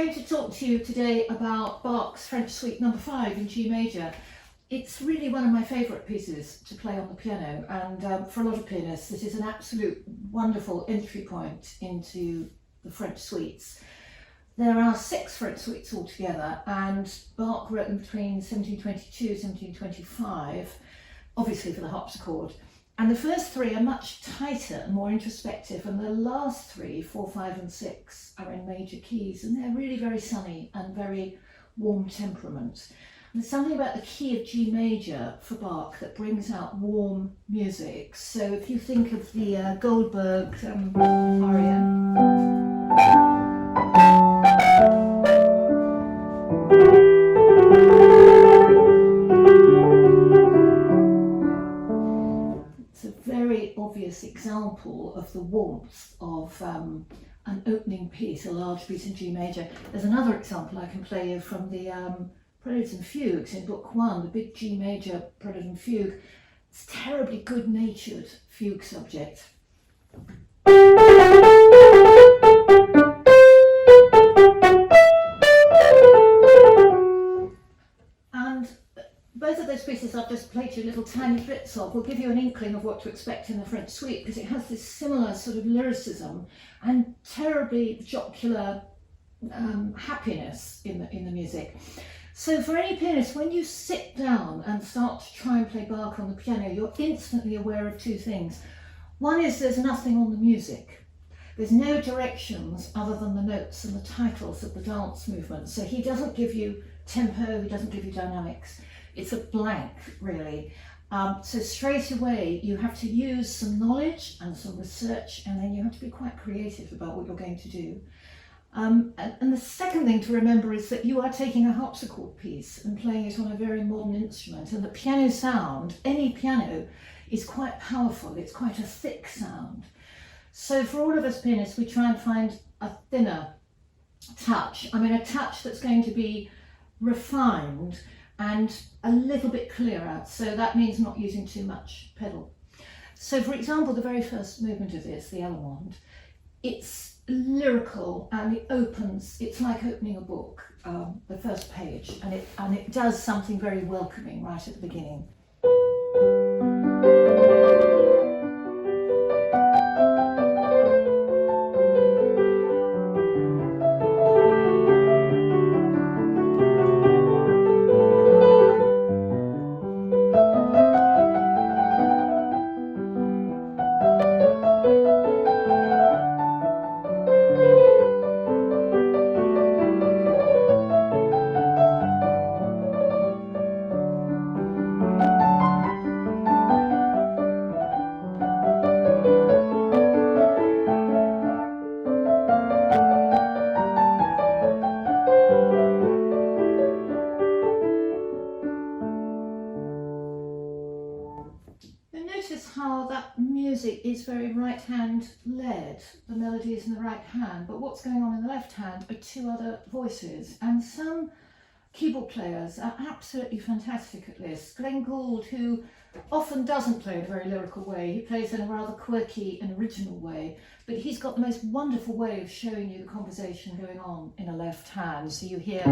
going to talk to you today about Bach's French Suite No. 5 in G major. It's really one of my favourite pieces to play on the piano, and for a lot of pianists this is an absolute wonderful entry point into the French suites. There are 6 French suites altogether, and Bach wrote them between 1722 and 1725, obviously for the harpsichord. And the first 3 are much tighter and more introspective, and the last 3, 4, 5 and 6, are in major keys, and they're really very sunny and very warm temperament. And there's something about the key of G major for Bach that brings out warm music. So if you think of the Goldberg aria, obvious example of the warmth of an opening piece, a large piece in G major. There's another example I can play you from the Preludes and Fugues in Book 1, the big G major Prelude and Fugue. It's a terribly good-natured fugue subject. Both of those pieces I've just played you little tiny bits of will give you an inkling of what to expect in the French suite, because it has this similar sort of lyricism and terribly jocular happiness in the music. So for any pianist, when you sit down and start to try and play Bach on the piano, you're instantly aware of 2 things. One is there's nothing on the music. There's no directions other than the notes and the titles of the dance movements. So he doesn't give you tempo, he doesn't give you dynamics. It's a blank, really. So straight away you have to use some knowledge and some research, and then you have to be quite creative about what you're going to do. And the second thing to remember is that you are taking a harpsichord piece and playing it on a very modern instrument, and the piano sound, any piano, is quite powerful. It's quite a thick sound. So for all of us pianists, we try and find a thinner touch. I mean, a touch that's going to be refined and a little bit clearer, so that means not using too much pedal. So for example, the very first movement of this, the Allemande, it's lyrical and it opens, it's like opening a book, the first page, and it does something very welcoming right at the beginning. Notice how that music is very right-hand led. The melody is in the right hand, but what's going on in the left hand are 2 other voices, and some keyboard players are absolutely fantastic at this. Glenn Gould, who often doesn't play in a very lyrical way, he plays in a rather quirky and original way, but he's got the most wonderful way of showing you the conversation going on in a left hand. So you hear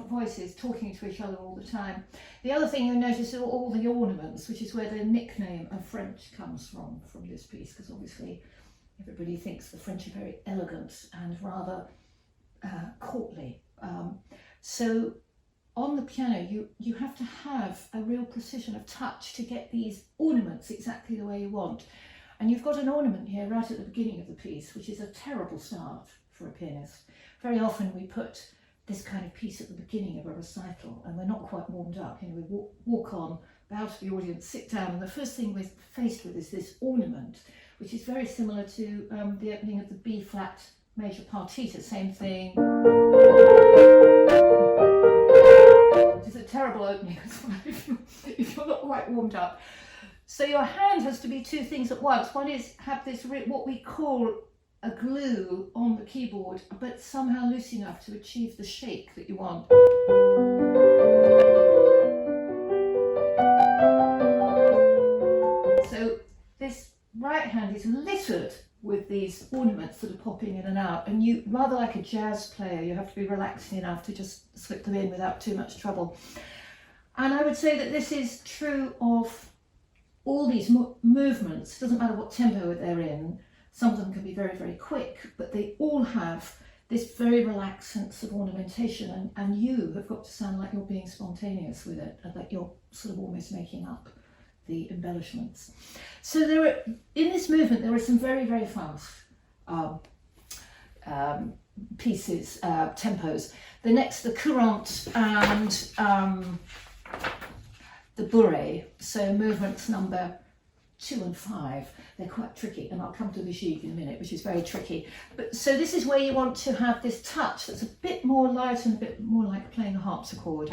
voices talking to each other all the time. The other thing you'll notice are all the ornaments, which is where the nickname of French comes from this piece, because obviously everybody thinks the French are very elegant and rather courtly. So on the piano you have to have a real precision of touch to get these ornaments exactly the way you want. And you've got an ornament here right at the beginning of the piece, which is a terrible start for a pianist. Very often we put this kind of piece at the beginning of a recital and we're not quite warmed up. You know, we walk on, bow to the audience, sit down, and the first thing we're faced with is this ornament, which is very similar to the opening of the B-flat major partita, same thing. It's a terrible opening if you're not quite warmed up. So your hand has to be 2 things at once. One is have this what we call a glue on the keyboard, but somehow loose enough to achieve the shake that you want. is littered with these ornaments that are popping in and out, and you, rather like a jazz player, you have to be relaxing enough to just slip them in without too much trouble. And I would say that this is true of all these movements. It doesn't matter what tempo they're in. Some of them can be very, very quick, but they all have this very relaxed sense of ornamentation, and you have got to sound like you're being spontaneous with it, and that you're sort of almost making up the embellishments. So there are, in this movement, there are some very, very fast pieces, tempos. The next, the courante and the bourrée, so movements number 2 and 5, they're quite tricky, and I'll come to the gigue in a minute, which is very tricky. But so this is where you want to have this touch that's a bit more light and a bit more like playing a harpsichord.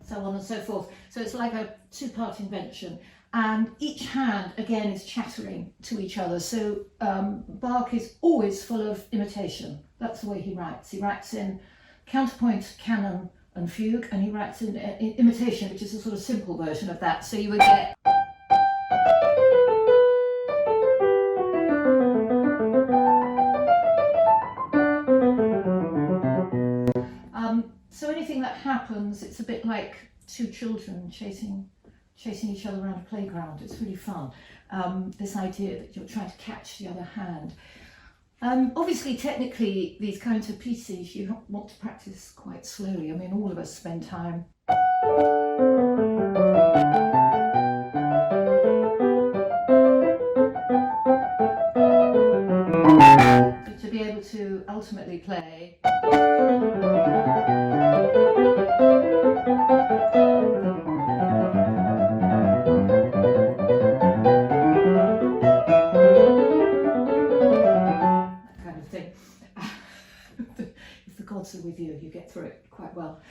So on and so forth. So it's like a two-part invention. And each hand, again, is chattering to each other. So Bach is always full of imitation. That's the way he writes. He writes in counterpoint, canon, and fugue, and he writes in imitation, which is a sort of simple version of that. So you would get... so anything that happens, it's a bit like two children chasing each other around a playground. It's really fun. This idea that you're trying to catch the other hand. Obviously, technically, these kinds of pieces you want to practice quite slowly. I mean, all of us spend time to be able to ultimately play. If the gods are with you, you get through it quite well.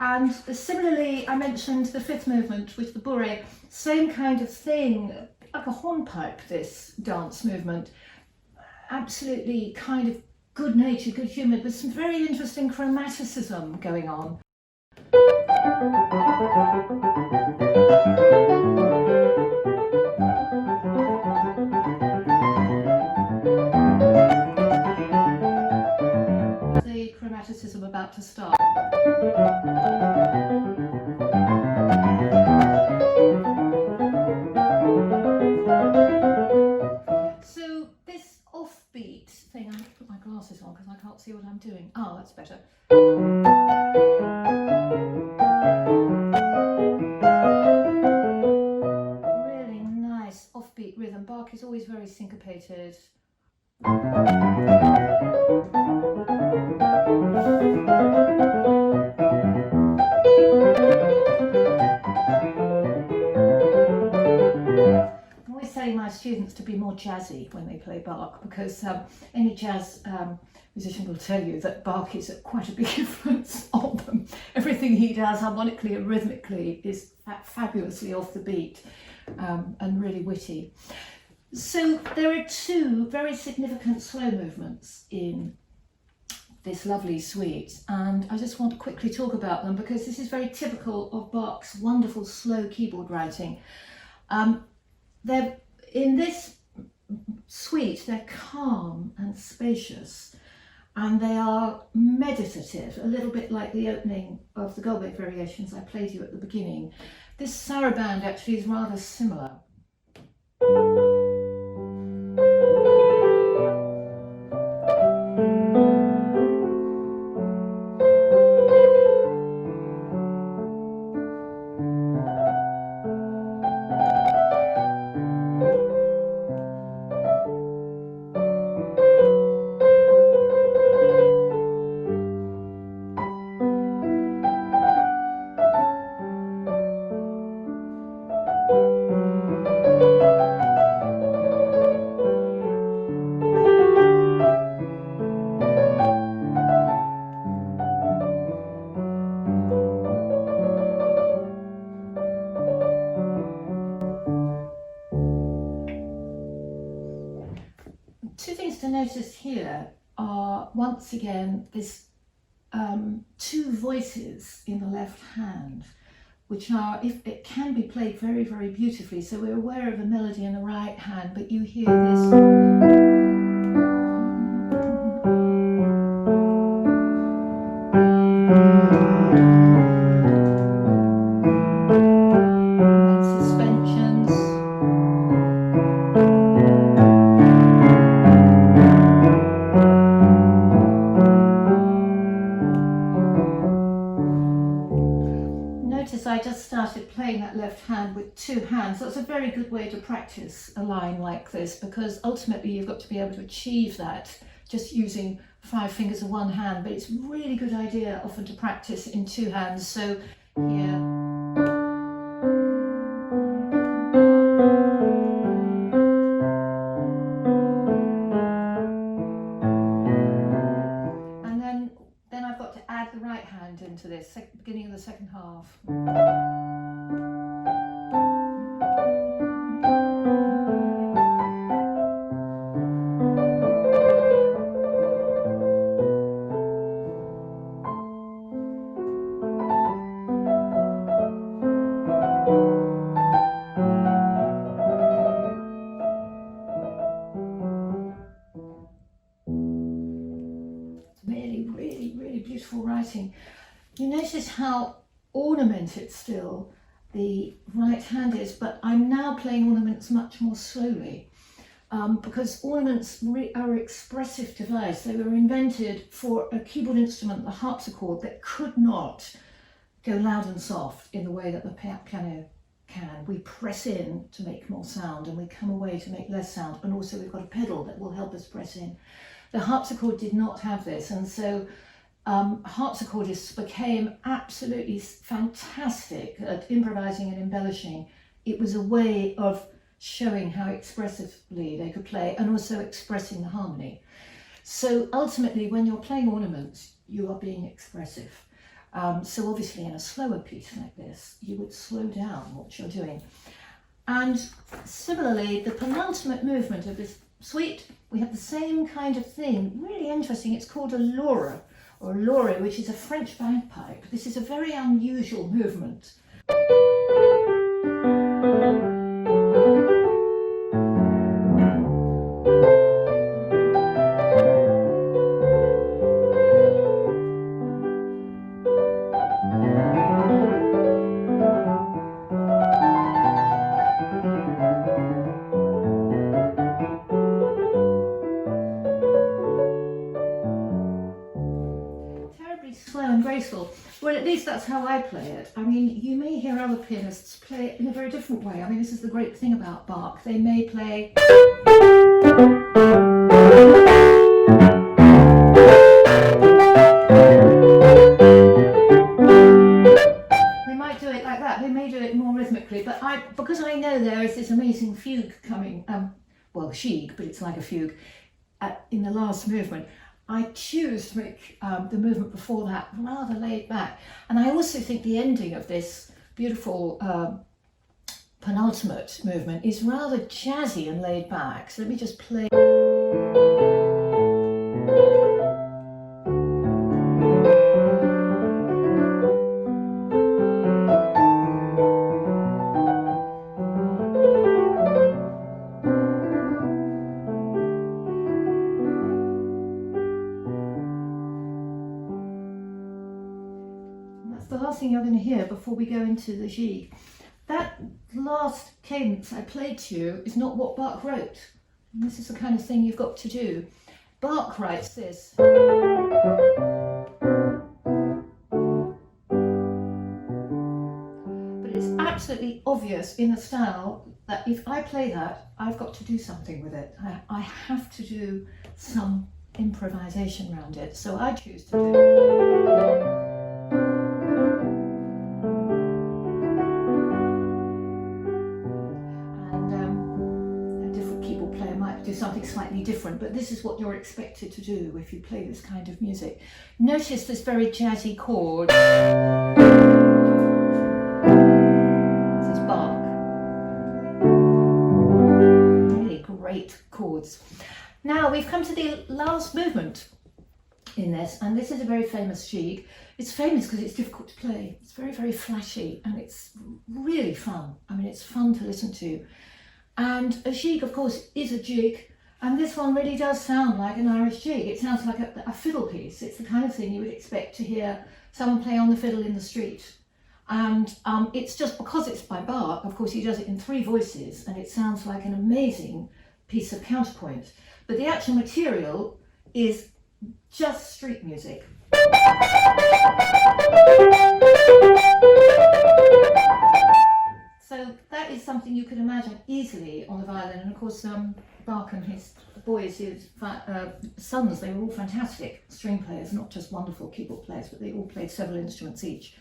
And similarly, I mentioned the 5th movement with the bourrée, same kind of thing, like a hornpipe, this dance movement. Absolutely kind of good-natured, good-humoured, with some very interesting chromaticism going on. The chromaticism about to start. So this offbeat thing, I have to put my glasses on because I can't see what I'm doing. Oh, that's better. Really nice offbeat rhythm. Bach is always very syncopated. I'm always telling my students to be more jazzy when they play Bach, because any jazz musician will tell you that Bach is quite a big influence on them. Everything he does harmonically and rhythmically is fabulously off the beat and really witty. So there are 2 very significant slow movements in this lovely suite, and I just want to quickly talk about them because this is very typical of Bach's wonderful slow keyboard writing. They're, in this suite, they're calm and spacious, and they are meditative, a little bit like the opening of the Goldberg variations I played you at the beginning. This saraband actually is rather similar. notice here are, once again, this two voices in the left hand, which are, if it can be played very, very beautifully. So we're aware of a melody in the right hand, but you hear this. Notice I just started playing that left hand with two hands. That's a very good way to practice a line like this, because ultimately you've got to be able to achieve that just using 5 fingers of one hand, but it's a really good idea often to practice in two hands. So here. Then I've got to add the right hand into this, beginning of the second half. Really beautiful writing. You notice how ornamented still the right hand is, but I'm now playing ornaments much more slowly because ornaments are an expressive device. They were invented for a keyboard instrument, the harpsichord, that could not go loud and soft in the way that the piano can. We press in to make more sound and we come away to make less sound, and also we've got a pedal that will help us press in. The harpsichord did not have this, and so harpsichordists became absolutely fantastic at improvising and embellishing. It was a way of showing how expressively they could play and also expressing the harmony. So ultimately, when you're playing ornaments, you are being expressive. So obviously in a slower piece like this, you would slow down what you're doing. And similarly, the penultimate movement of this suite, we have the same kind of thing. Really interesting. It's called a lore, or lore, which is a French bagpipe. This is a very unusual movement. Slow and graceful. Well, at least that's how I play it. I mean, you may hear other pianists play it in a very different way. I mean, this is the great thing about Bach. They may play... They might do it like that. They may do it more rhythmically, but because I know there is this amazing fugue coming, well, chic, but it's like a fugue, in the last movement, I choose to make the movement before that rather laid back. And I also think the ending of this beautiful penultimate movement is rather jazzy and laid back. So let me just play. The last thing you're going to hear before we go into the G. That last cadence I played to you is not what Bach wrote. And this is the kind of thing you've got to do. Bach writes this. But it's absolutely obvious in the style that if I play that, I've got to do something with it. I have to do some improvisation around it. So I choose to do... do something slightly different, but this is what you're expected to do if you play this kind of music. Notice this very jazzy chord. This is Bach. Really great chords. Now we've come to the last movement in this, and this is a very famous jig. It's famous because it's difficult to play. It's very, very flashy, and it's really fun. I mean, it's fun to listen to. And a jig, of course, is a jig, and this one really does sound like an Irish jig. It sounds like a fiddle piece. It's the kind of thing you would expect to hear someone play on the fiddle in the street. And it's just because it's by Bach, of course, he does it in 3 voices, and it sounds like an amazing piece of counterpoint. But the actual material is just street music. So that is something you could imagine easily on the violin. And of course, Bach and his boys, his sons, they were all fantastic string players, not just wonderful keyboard players, but they all played several instruments each.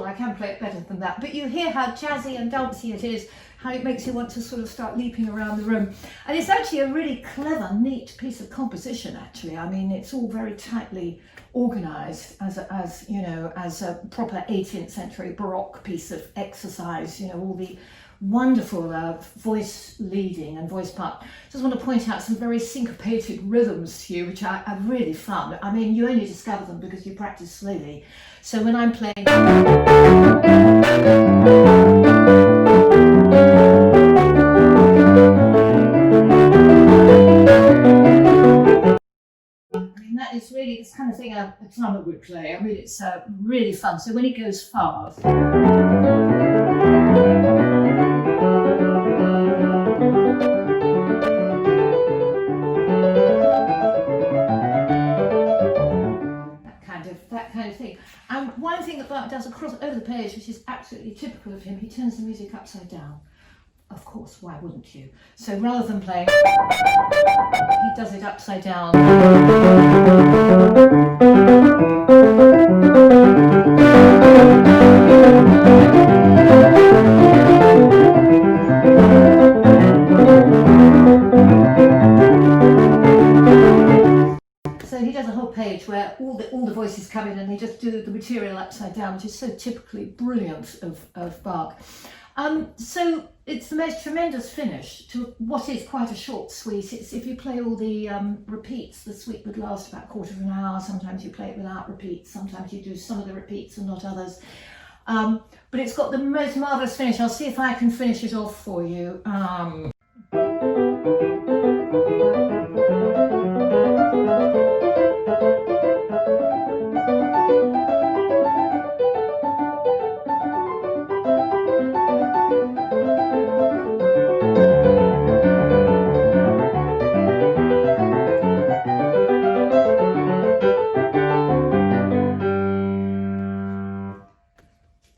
I can play it better than that, but you hear how jazzy and dancey it is, how it makes you want to sort of start leaping around the room. And it's actually a really clever, neat piece of composition, actually. I mean, it's all very tightly organised as a proper 18th century Baroque piece of exercise, you know, all the wonderful voice leading and voice part. Just want to point out some very syncopated rhythms to you, which are really fun. I mean, you only discover them because you practice slowly. So when I'm playing, that is really this kind of thing a drummer would play. I mean, it's really fun. So when it goes fast, that kind of thing. And one thing that Bach does across over the page, which is absolutely typical of him, he turns the music upside down. Of course, why wouldn't you? So rather than playing, he does it upside down. So he does a whole page where all the voices come in and they just do the material upside down, which is so typically brilliant of Bach. So it's the most tremendous finish to what is quite a short suite. It's, if you play all the repeats, the suite would last about a quarter of an hour. Sometimes you play it without repeats, sometimes you do some of the repeats and not others. But it's got the most marvellous finish. I'll see if I can finish it off for you.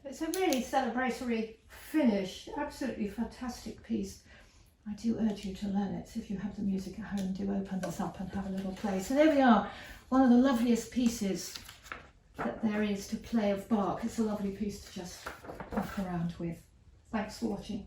It's a really celebratory finish, absolutely fantastic piece. I do urge you to learn it. If you have the music at home, do open this up and have a little play. So there we are, one of the loveliest pieces that there is to play of Bach. It's a lovely piece to just walk around with. Thanks for watching.